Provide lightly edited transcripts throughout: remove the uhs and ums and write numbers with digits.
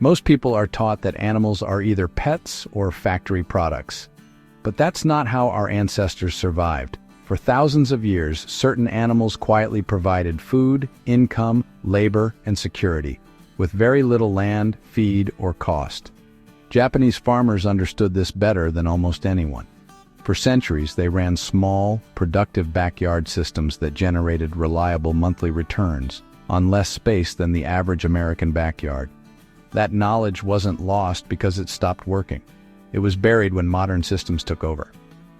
Most people are taught that animals are either pets or factory products. But that's not how our ancestors survived. For thousands of years, certain animals quietly provided food, income, labor, and security, with very little land, feed, or cost. Japanese farmers understood this better than almost anyone. For centuries, they ran small, productive backyard systems that generated reliable monthly returns on less space than the average American backyard. That knowledge wasn't lost because it stopped working. It was buried when modern systems took over.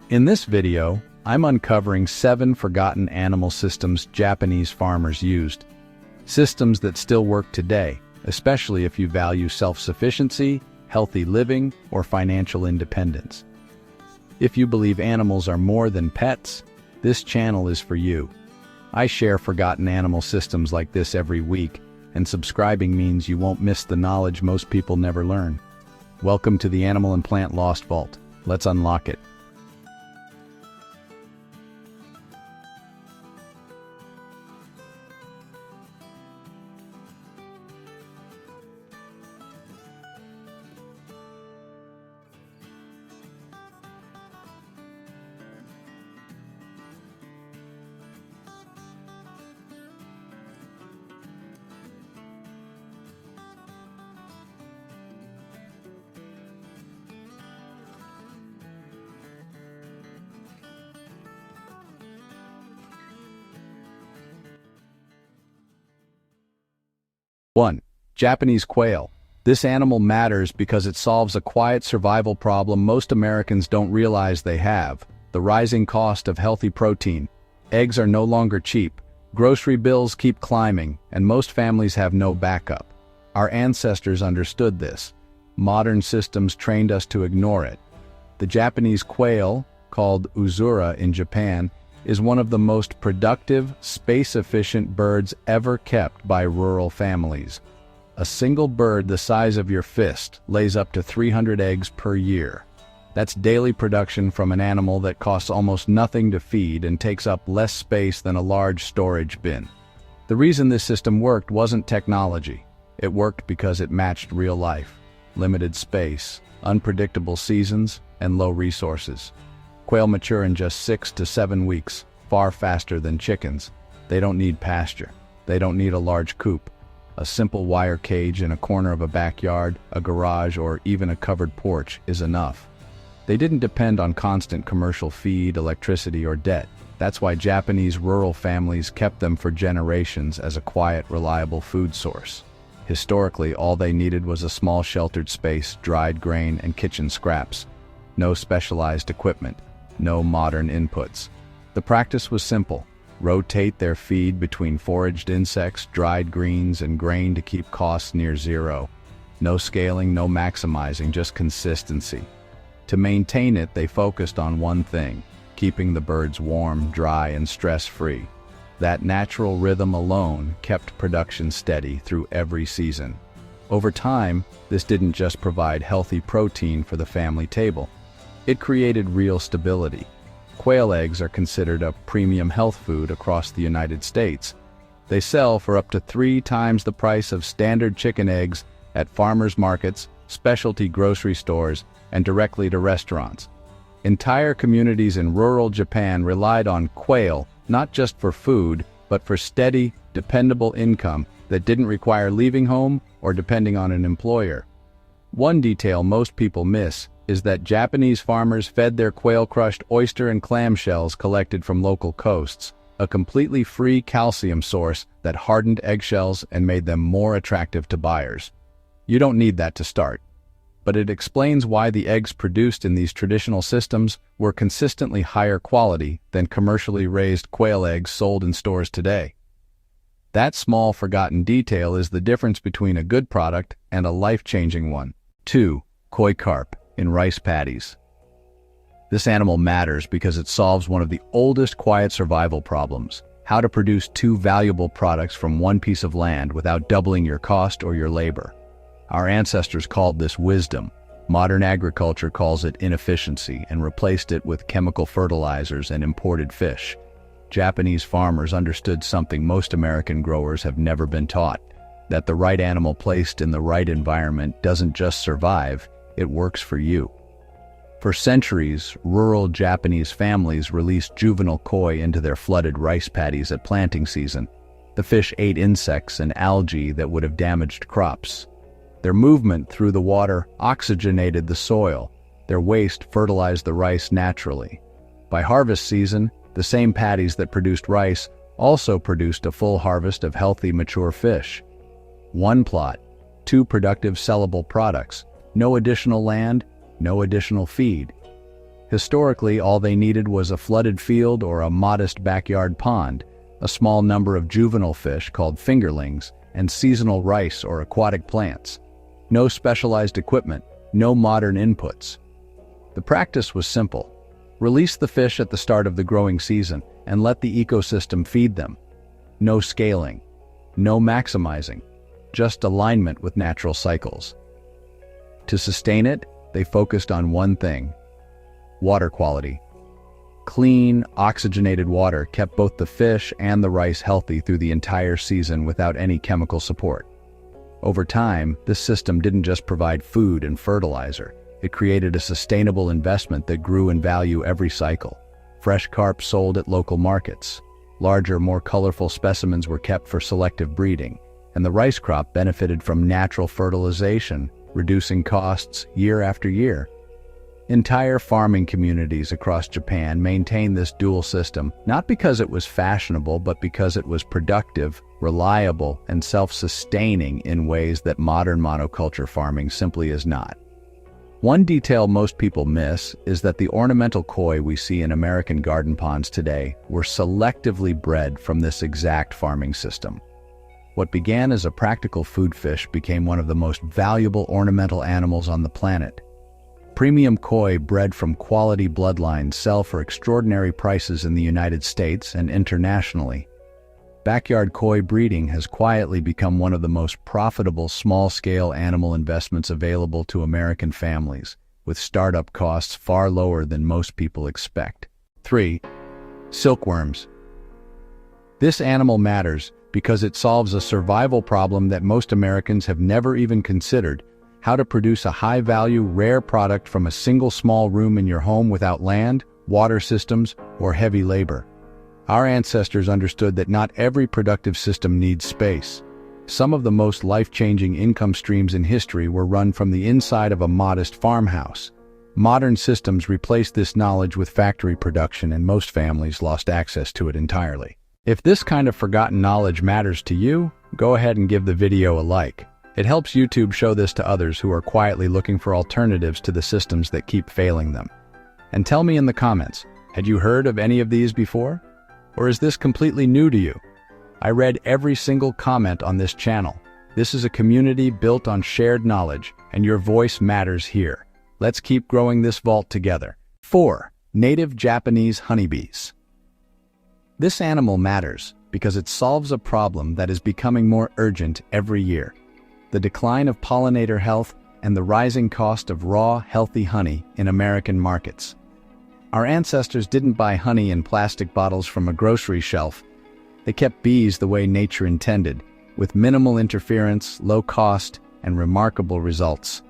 In this video, I'm uncovering 7 forgotten animal systems Japanese farmers used. Systems that still work today, especially if you value self-sufficiency, healthy living, or financial independence. If you believe animals are more than pets, this channel is for you. I share forgotten animal systems like this every week, and subscribing means you won't miss the knowledge most people never learn. Welcome to the Animal and Plant Lost Vault. Let's unlock it. One, Japanese quail. This animal matters because it solves a quiet survival problem most Americans don't realize they have: the rising cost of healthy protein. Eggs are no longer cheap, grocery bills keep climbing, and most families have no backup. Our ancestors understood this. Modern systems trained us to ignore it. The Japanese quail, called uzura in Japan, is one of the most productive, space-efficient birds ever kept by rural families. A single bird the size of your fist lays up to 300 eggs per year. That's daily production from an animal that costs almost nothing to feed and takes up less space than a large storage bin. The reason this system worked wasn't technology. It worked because it matched real life: limited space, unpredictable seasons, and low resources. Quail mature in just 6 to 7 weeks, far faster than chickens. They don't need pasture. They don't need a large coop. A simple wire cage in a corner of a backyard, a garage, or even a covered porch is enough. They didn't depend on constant commercial feed, electricity, or debt. That's why Japanese rural families kept them for generations as a quiet, reliable food source. Historically, all they needed was a small sheltered space, dried grain, and kitchen scraps. No specialized equipment. No modern inputs. The practice was simple: rotate their feed between foraged insects, dried greens, and grain to keep costs near zero. No scaling, no maximizing, just consistency. To maintain it, they focused on one thing: keeping the birds warm, dry, and stress-free. That natural rhythm alone kept production steady through every season. Over time, this didn't just provide healthy protein for the family table. It created real stability. Quail eggs are considered a premium health food across the United States. They sell for up to 3 times the price of standard chicken eggs at farmers markets, specialty grocery stores, and directly to restaurants. Entire communities in rural Japan relied on quail not just for food, but for steady, dependable income that didn't require leaving home or depending on an employer. One detail most people miss is that Japanese farmers fed their quail crushed oyster and clam shells collected from local coasts, a completely free calcium source that hardened eggshells and made them more attractive to buyers. You don't need that to start, but it explains why the eggs produced in these traditional systems were consistently higher quality than commercially raised quail eggs sold in stores today. That small forgotten detail is the difference between a good product and a life-changing one. 2. Koi carp in rice paddies. This animal matters because it solves one of the oldest quiet survival problems: how to produce 2 valuable products from one piece of land without doubling your cost or your labor. Our ancestors called this wisdom. Modern agriculture calls it inefficiency and replaced it with chemical fertilizers and imported fish. Japanese farmers understood something most American growers have never been taught: that the right animal placed in the right environment doesn't just survive, it works for you. For centuries, rural Japanese families released juvenile koi into their flooded rice paddies at planting season. The fish ate insects and algae that would have damaged crops. Their movement through the water oxygenated the soil. Their waste fertilized the rice naturally. By harvest season, the same paddies that produced rice also produced a full harvest of healthy, mature fish. One plot, two productive sellable products, no additional land, no additional feed. Historically, all they needed was a flooded field or a modest backyard pond, a small number of juvenile fish called fingerlings, and seasonal rice or aquatic plants. No specialized equipment, no modern inputs. The practice was simple. Release the fish at the start of the growing season and let the ecosystem feed them. No scaling, no maximizing, just alignment with natural cycles. To sustain it, they focused on one thing: water quality. Clean, oxygenated water kept both the fish and the rice healthy through the entire season without any chemical support. Over time, this system didn't just provide food and fertilizer, it created a sustainable investment that grew in value every cycle. Fresh carp sold at local markets. Larger, more colorful specimens were kept for selective breeding, and the rice crop benefited from natural fertilization, reducing costs year after year. Entire farming communities across Japan maintained this dual system, not because it was fashionable, but because it was productive, reliable, and self-sustaining in ways that modern monoculture farming simply is not. One detail most people miss is that the ornamental koi we see in American garden ponds today were selectively bred from this exact farming system. What began as a practical food fish became one of the most valuable ornamental animals on the planet. Premium koi bred from quality bloodlines sell for extraordinary prices in the United States and internationally. Backyard koi breeding has quietly become one of the most profitable small-scale animal investments available to American families, with startup costs far lower than most people expect. 3. Silkworms. This animal matters because it solves a survival problem that most Americans have never even considered: how to produce a high-value, rare product from a single small room in your home without land, water systems, or heavy labor. Our ancestors understood that not every productive system needs space. Some of the most life-changing income streams in history were run from the inside of a modest farmhouse. Modern systems replaced this knowledge with factory production, and most families lost access to it entirely. If this kind of forgotten knowledge matters to you, go ahead and give the video a like. It helps YouTube show this to others who are quietly looking for alternatives to the systems that keep failing them. And tell me in the comments, had you heard of any of these before? Or is this completely new to you? I read every single comment on this channel. This is a community built on shared knowledge, and your voice matters here. Let's keep growing this vault together. 4. Native Japanese honeybees. This animal matters because it solves a problem that is becoming more urgent every year: the decline of pollinator health and the rising cost of raw, healthy honey in American markets. Our ancestors didn't buy honey in plastic bottles from a grocery shelf. They kept bees the way nature intended, with minimal interference, low cost, and remarkable results.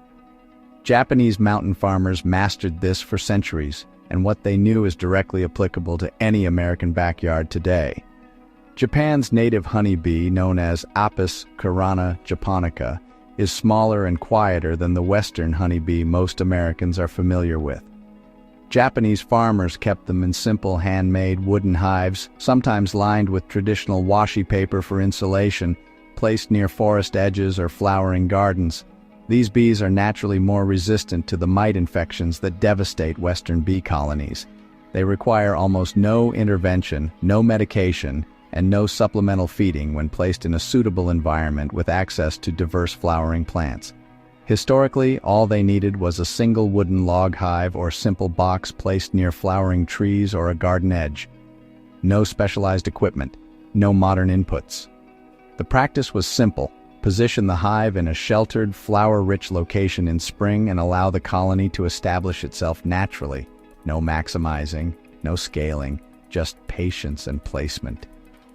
Japanese mountain farmers mastered this for centuries, and what they knew is directly applicable to any American backyard today. Japan's native honeybee, known as Apis carana japonica, is smaller and quieter than the Western honeybee most Americans are familiar with. Japanese farmers kept them in simple handmade wooden hives, sometimes lined with traditional washi paper for insulation, placed near forest edges or flowering gardens. These bees are naturally more resistant to the mite infections that devastate Western bee colonies. They require almost no intervention, no medication, and no supplemental feeding when placed in a suitable environment with access to diverse flowering plants. Historically, all they needed was a single wooden log hive or simple box placed near flowering trees or a garden edge. No specialized equipment, no modern inputs. The practice was simple: position the hive in a sheltered, flower-rich location in spring and allow the colony to establish itself naturally. No maximizing, no scaling, just patience and placement.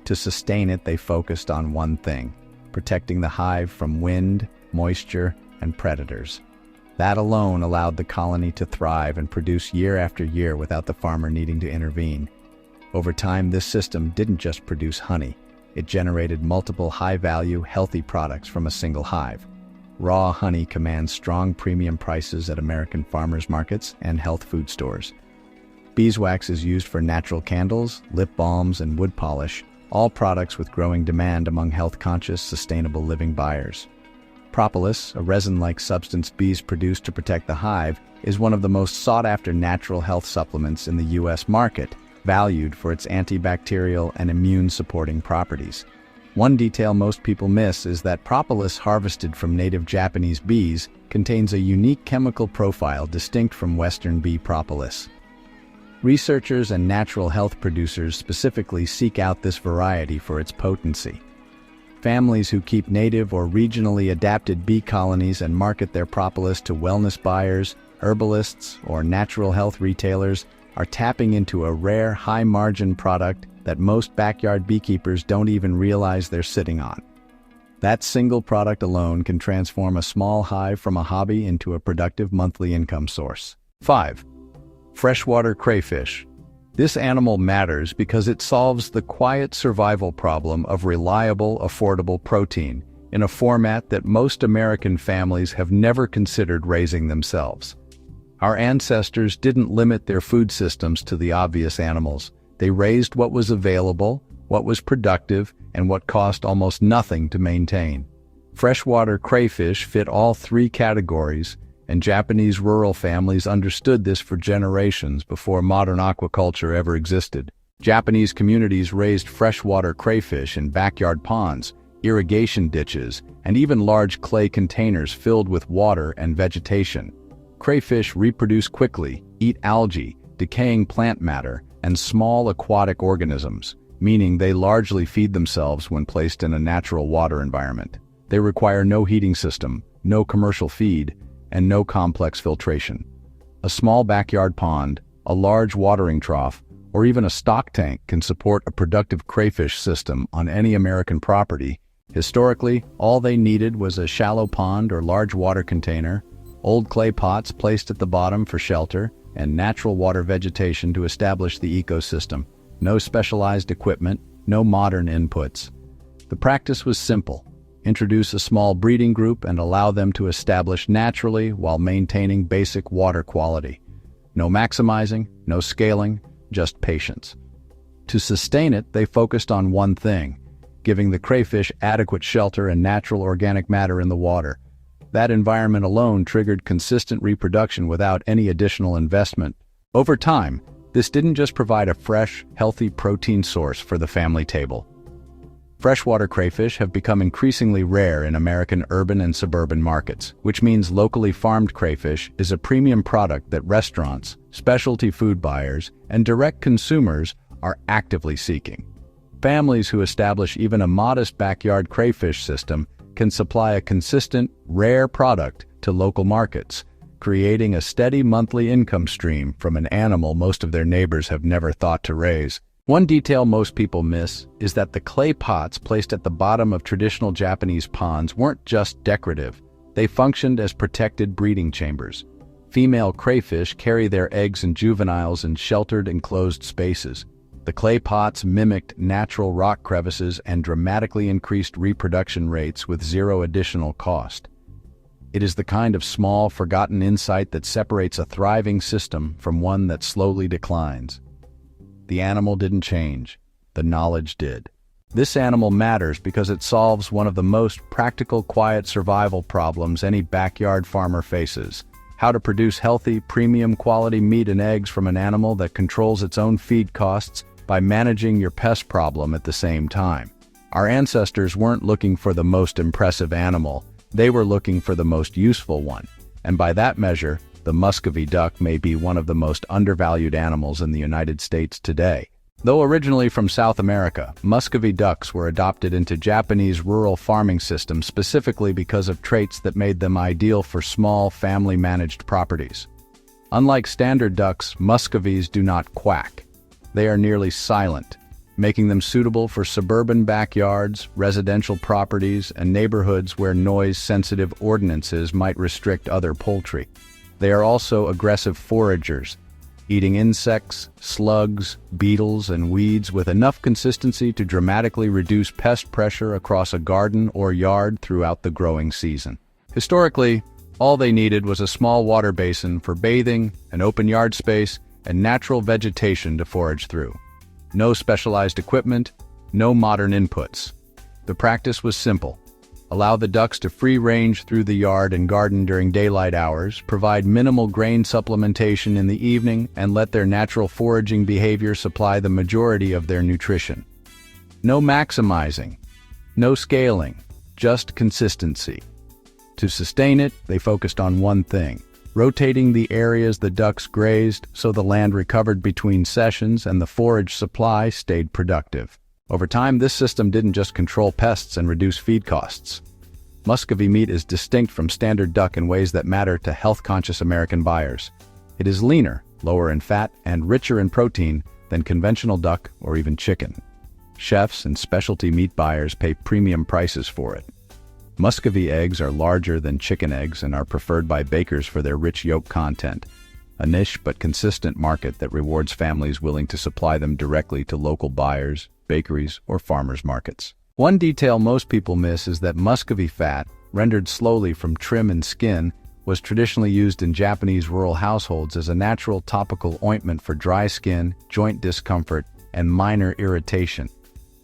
To sustain it, they focused on one thing: protecting the hive from wind, moisture, and predators. That alone allowed the colony to thrive and produce year after year without the farmer needing to intervene. Over time, this system didn't just produce honey. It generated multiple high-value, healthy products from a single hive. Raw honey commands strong premium prices at American farmers markets and health food stores. Beeswax is used for natural candles, lip balms, and wood polish, all products with growing demand among health-conscious, sustainable living buyers. Propolis, a resin-like substance bees produce to protect the hive, is one of the most sought-after natural health supplements in the U.S. market, valued for its antibacterial and immune-supporting properties. One detail most people miss is that propolis harvested from native Japanese bees contains a unique chemical profile distinct from Western bee propolis. Researchers and natural health producers specifically seek out this variety for its potency. Families who keep native or regionally adapted bee colonies and market their propolis to wellness buyers, herbalists, or natural health retailers are tapping into a rare, high-margin product that most backyard beekeepers don't even realize they're sitting on. That single product alone can transform a small hive from a hobby into a productive monthly income source. 5. Freshwater crayfish. This animal matters because it solves the quiet survival problem of reliable, affordable protein in a format that most American families have never considered raising themselves. Our ancestors didn't limit their food systems to the obvious animals. They raised what was available, what was productive, and what cost almost nothing to maintain. Freshwater crayfish fit all three categories, and Japanese rural families understood this for generations before modern aquaculture ever existed. Japanese communities raised freshwater crayfish in backyard ponds, irrigation ditches, and even large clay containers filled with water and vegetation. Crayfish reproduce quickly, eat algae, decaying plant matter, and small aquatic organisms, meaning they largely feed themselves when placed in a natural water environment. They require no heating system, no commercial feed, and no complex filtration. A small backyard pond, a large watering trough, or even a stock tank can support a productive crayfish system on any American property. Historically, all they needed was a shallow pond or large water container, old clay pots placed at the bottom for shelter, and natural water vegetation to establish the ecosystem. No specialized equipment, no modern inputs. The practice was simple. Introduce a small breeding group and allow them to establish naturally while maintaining basic water quality. No maximizing, no scaling, just patience. To sustain it, they focused on one thing: giving the crayfish adequate shelter and natural organic matter in the water. That environment alone triggered consistent reproduction without any additional investment. Over time, this didn't just provide a fresh, healthy protein source for the family table. Freshwater crayfish have become increasingly rare in American urban and suburban markets, which means locally farmed crayfish is a premium product that restaurants, specialty food buyers, and direct consumers are actively seeking. Families who establish even a modest backyard crayfish system can supply a consistent, rare product to local markets, creating a steady monthly income stream from an animal most of their neighbors have never thought to raise. One detail most people miss is that the clay pots placed at the bottom of traditional Japanese ponds weren't just decorative. They functioned as protected breeding chambers. Female crayfish carry their eggs and juveniles in sheltered, enclosed spaces. The clay pots mimicked natural rock crevices and dramatically increased reproduction rates with zero additional cost. It is the kind of small, forgotten insight that separates a thriving system from one that slowly declines. The animal didn't change. The knowledge did. This animal matters because it solves one of the most practical, quiet survival problems any backyard farmer faces: how to produce healthy, premium quality meat and eggs from an animal that controls its own feed costs by managing your pest problem at the same time. Our ancestors weren't looking for the most impressive animal. They were looking for the most useful one. And by that measure, the Muscovy duck may be one of the most undervalued animals in the United States today. Though originally from South America, Muscovy ducks were adopted into Japanese rural farming systems specifically because of traits that made them ideal for small, family-managed properties. Unlike standard ducks, Muscovies do not quack. They are nearly silent. making them suitable for suburban backyards, residential properties, and neighborhoods where noise-sensitive ordinances might restrict other poultry. They are also aggressive foragers, eating insects, slugs, beetles, and weeds with enough consistency to dramatically reduce pest pressure across a garden or yard throughout the growing season. Historically, all they needed was a small water basin for bathing, an open yard space, and natural vegetation to forage through. No specialized equipment, no modern inputs. The practice was simple. Allow the ducks to free range through the yard and garden during daylight hours, provide minimal grain supplementation in the evening, and let their natural foraging behavior supply the majority of their nutrition. No maximizing, no scaling, just consistency. To sustain it, they focused on one thing: rotating the areas the ducks grazed so the land recovered between sessions and the forage supply stayed productive. Over time, this system didn't just control pests and reduce feed costs. Muscovy meat is distinct from standard duck in ways that matter to health-conscious American buyers. It is leaner, lower in fat, and richer in protein than conventional duck or even chicken. Chefs and specialty meat buyers pay premium prices for it. Muscovy eggs are larger than chicken eggs and are preferred by bakers for their rich yolk content, a niche but consistent market that rewards families willing to supply them directly to local buyers, bakeries, or farmers markets. One detail most people miss is that Muscovy fat, rendered slowly from trim and skin, was traditionally used in Japanese rural households as a natural topical ointment for dry skin, joint discomfort, and minor irritation.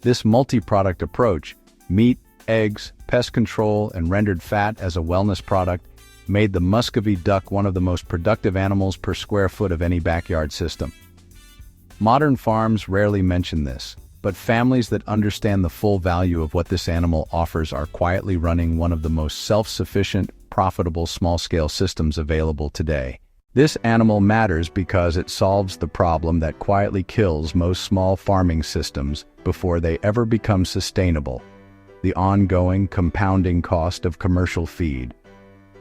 This multi-product approach, meat, eggs, pest control, and rendered fat as a wellness product, made the Muscovy duck one of the most productive animals per square foot of any backyard system. Modern farms rarely mention this, but families that understand the full value of what this animal offers are quietly running one of the most self-sufficient, profitable small-scale systems available today. This animal matters because it solves the problem that quietly kills most small farming systems before they ever become sustainable: the ongoing, compounding cost of commercial feed.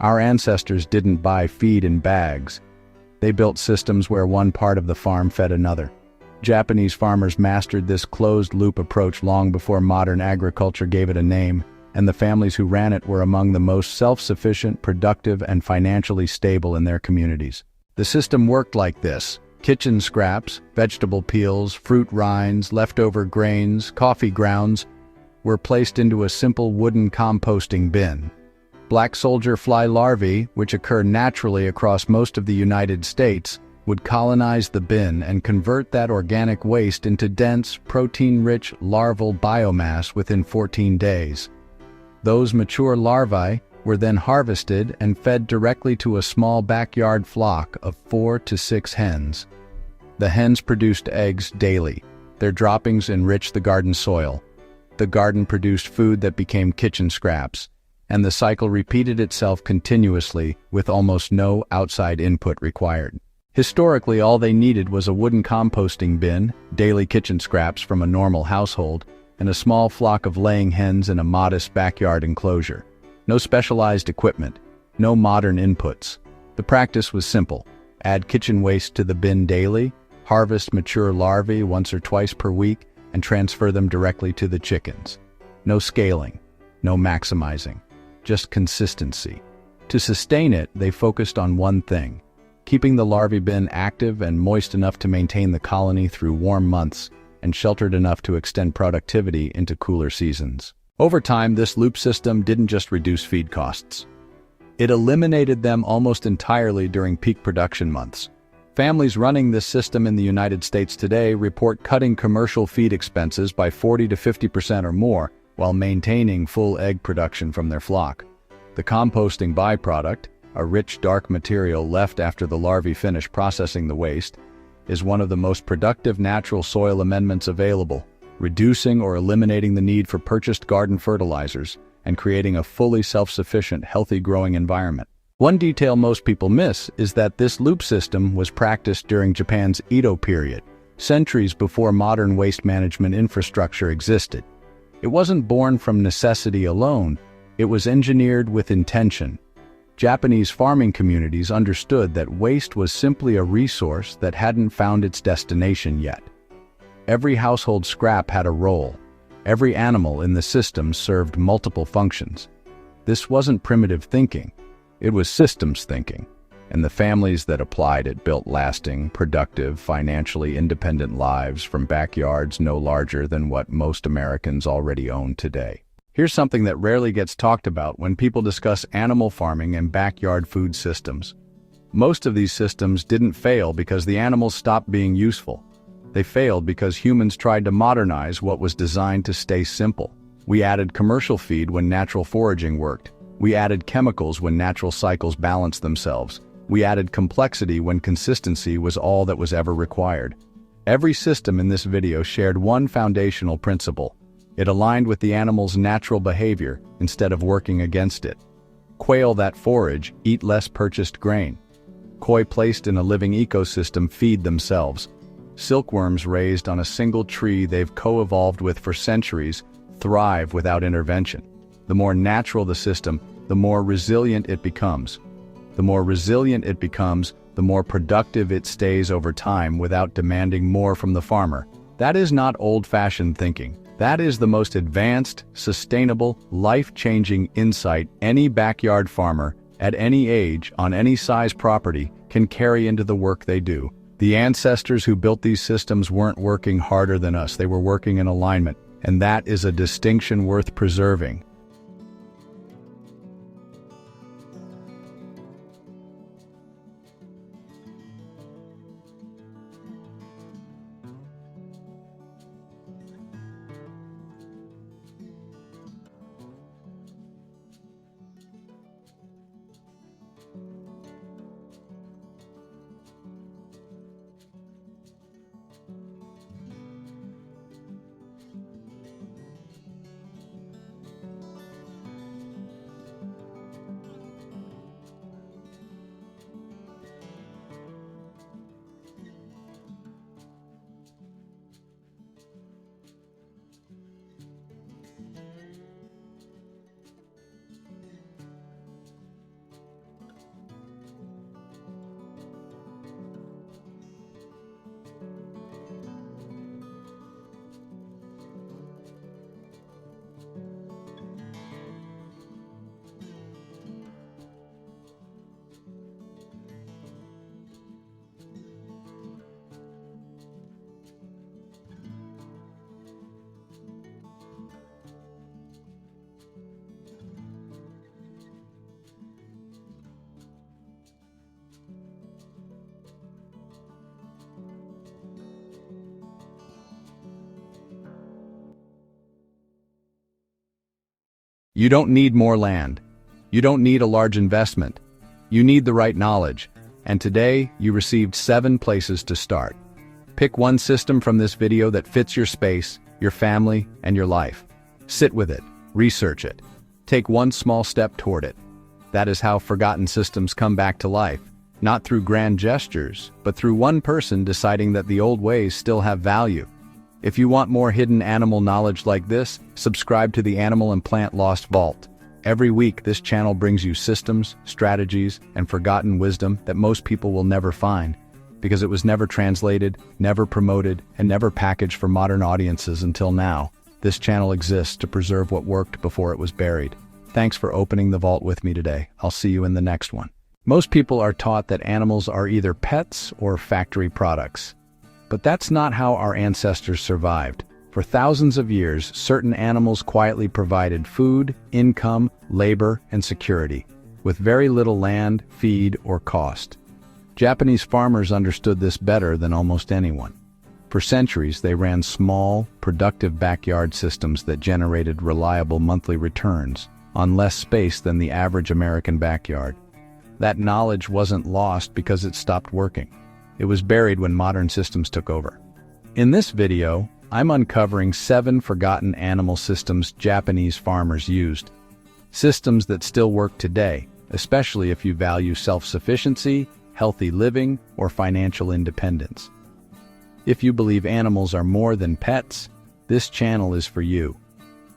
Our ancestors didn't buy feed in bags. They built systems where one part of the farm fed another. Japanese farmers mastered this closed-loop approach long before modern agriculture gave it a name, and the families who ran it were among the most self-sufficient, productive, and financially stable in their communities. The system worked like this: kitchen scraps, vegetable peels, fruit rinds, leftover grains, coffee grounds were placed into a simple wooden composting bin. Black soldier fly larvae, which occur naturally across most of the United States, would colonize the bin and convert that organic waste into dense, protein-rich larval biomass within 14 days. Those mature larvae were then harvested and fed directly to a small backyard flock of 4 to 6 hens. The hens produced eggs daily. Their droppings enriched the garden soil. The garden produced food that became kitchen scraps, and the cycle repeated itself continuously with almost no outside input required. Historically, all they needed was a wooden composting bin, daily kitchen scraps from a normal household, and a small flock of laying hens in a modest backyard enclosure. No specialized equipment, no modern inputs. The practice was simple: add kitchen waste to the bin daily, harvest mature larvae once or twice per week, and transfer them directly to the chickens. No scaling, no maximizing, just consistency. To sustain it, they focused on one thing: keeping the larvae bin active and moist enough to maintain the colony through warm months, and sheltered enough to extend productivity into cooler seasons. Over time, this loop system didn't just reduce feed costs. It eliminated them almost entirely during peak production months. Families running this system in the United States today report cutting commercial feed expenses by 40 to 50% or more while maintaining full egg production from their flock. The composting byproduct, a rich dark material left after the larvae finish processing the waste, is one of the most productive natural soil amendments available, reducing or eliminating the need for purchased garden fertilizers and creating a fully self-sufficient, healthy growing environment. One detail most people miss is that this loop system was practiced during Japan's Edo period, centuries before modern waste management infrastructure existed. It wasn't born from necessity alone, it was engineered with intention. Japanese farming communities understood that waste was simply a resource that hadn't found its destination yet. Every household scrap had a role. Every animal in the system served multiple functions. This wasn't primitive thinking. It was systems thinking. And the families that applied it built lasting, productive, financially independent lives from backyards no larger than what most Americans already own today. Here's something that rarely gets talked about when people discuss animal farming and backyard food systems. Most of these systems didn't fail because the animals stopped being useful. They failed because humans tried to modernize what was designed to stay simple. We added commercial feed when natural foraging worked. We added chemicals when natural cycles balanced themselves. We added complexity when consistency was all that was ever required. Every system in this video shared one foundational principle. It aligned with the animal's natural behavior instead of working against it. Quail that forage eat less purchased grain. Koi placed in a living ecosystem feed themselves. Silkworms raised on a single tree they've co-evolved with for centuries thrive without intervention. The more natural the system, the more resilient it becomes. The more resilient it becomes, the more productive it stays over time without demanding more from the farmer. That is not old-fashioned thinking. That is the most advanced, sustainable, life-changing insight any backyard farmer, at any age, on any size property, can carry into the work they do. The ancestors who built these systems weren't working harder than us, they were working in alignment, and that is a distinction worth preserving. You don't need more land. You don't need a large investment. You need the right knowledge. And today, you received 7 places to start. Pick one system from this video that fits your space, your family, and your life. Sit with it. Research it. Take one small step toward it. That is how forgotten systems come back to life. Not through grand gestures, but through one person deciding that the old ways still have value. If you want more hidden animal knowledge like this, subscribe to the Animal and Plant Lost Vault. Every week, this channel brings you systems, strategies, and forgotten wisdom that most people will never find, because it was never translated, never promoted, and never packaged for modern audiences until now. This channel exists to preserve what worked before it was buried. Thanks for opening the vault with me today. I'll see you in the next one. Most people are taught that animals are either pets or factory products. But that's not how our ancestors survived. For thousands of years, certain animals quietly provided food, income, labor, and security, with very little land, feed, or cost. Japanese farmers understood this better than almost anyone. For centuries, they ran small, productive backyard systems that generated reliable monthly returns on less space than the average American backyard. That knowledge wasn't lost because it stopped working. It was buried when modern systems took over. In this video, I'm uncovering 7 forgotten animal systems Japanese farmers used. Systems that still work today, especially if you value self-sufficiency, healthy living, or financial independence. If you believe animals are more than pets, this channel is for you.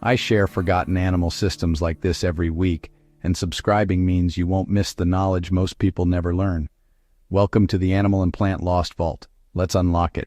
I share forgotten animal systems like this every week, and subscribing means you won't miss the knowledge most people never learn. Welcome to the Animal and Plant Lost Vault. Let's unlock it.